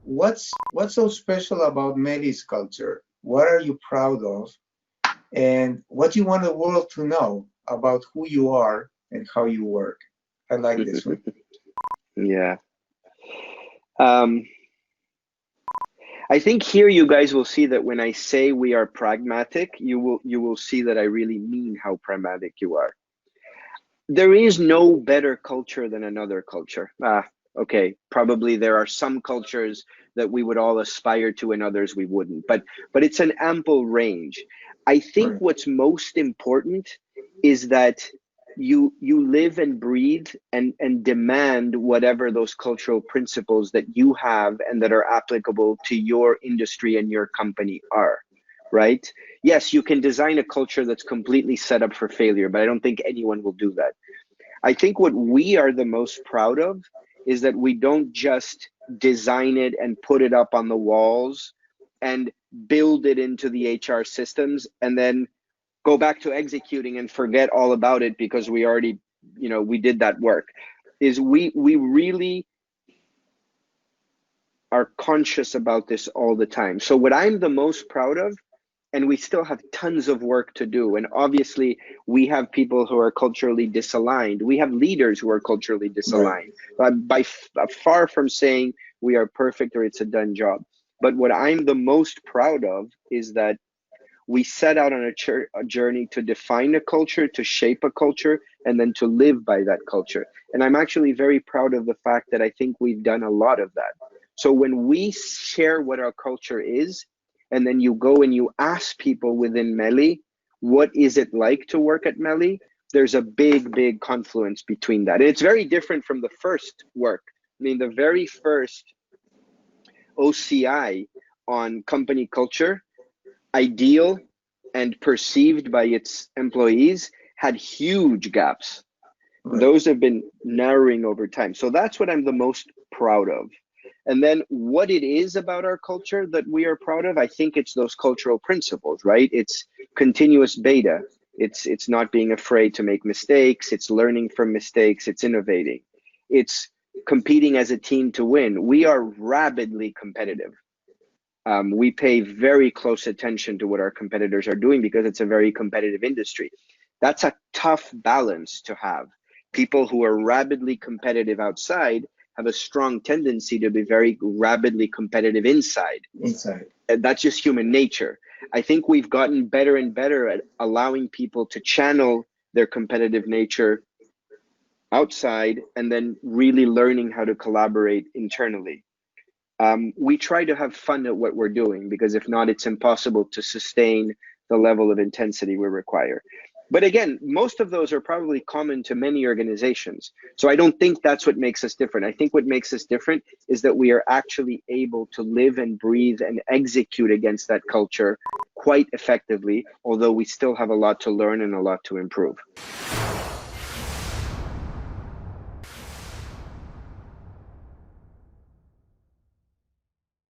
what's so special about Meli's culture? What are you proud of? And what do you want the world to know about who you are and how you work? I like this one. Yeah. I think here you guys will see that when I say we are pragmatic, you will see that I really mean how pragmatic you are. There is no better culture than another culture. Okay, probably there are some cultures that we would all aspire to and others we wouldn't, but it's an ample range. I think Right. what's most important is that you live and breathe and demand whatever those cultural principles that you have and that are applicable to your industry and your company are, right? Yes, you can design a culture that's completely set up for failure, but I don't think anyone will do that. I think what we are the most proud of is that we don't just design it and put it up on the walls and build it into the HR systems and then go back to executing and forget all about it because we already, we did that work. Is we really are conscious about this all the time. So what I'm the most proud of, and we still have tons of work to do. And obviously we have people who are culturally disaligned. We have leaders who are culturally Right. disaligned. Far from saying we are perfect or it's a done job. But what I'm the most proud of is that we set out on a journey to define a culture, to shape a culture, and then to live by that culture. And I'm actually very proud of the fact that I think we've done a lot of that. So when we share what our culture is, and then you go and you ask people within Meli, what is it like to work at Meli? There's a big confluence between that. And it's very different from the first work. I mean, the very first OCI on company culture, ideal and perceived by its employees, had huge gaps. Right. Those have been narrowing over time. So that's what I'm the most proud of. And then what it is about our culture that we are proud of, I think it's those cultural principles, right? It's continuous beta. It's not being afraid to make mistakes. It's learning from mistakes. It's innovating. It's competing as a team to win. We are rabidly competitive. We pay very close attention to what our competitors are doing because it's a very competitive industry. That's a tough balance to have. People who are rabidly competitive outside have a strong tendency to be very rabidly competitive inside. And that's just human nature. I think we've gotten better and better at allowing people to channel their competitive nature outside and then really learning how to collaborate internally. We try to have fun at what we're doing because if not, it's impossible to sustain the level of intensity we require. But again, most of those are probably common to many organizations. So I don't think that's what makes us different. I think what makes us different is that we are actually able to live and breathe and execute against that culture quite effectively, although we still have a lot to learn and a lot to improve.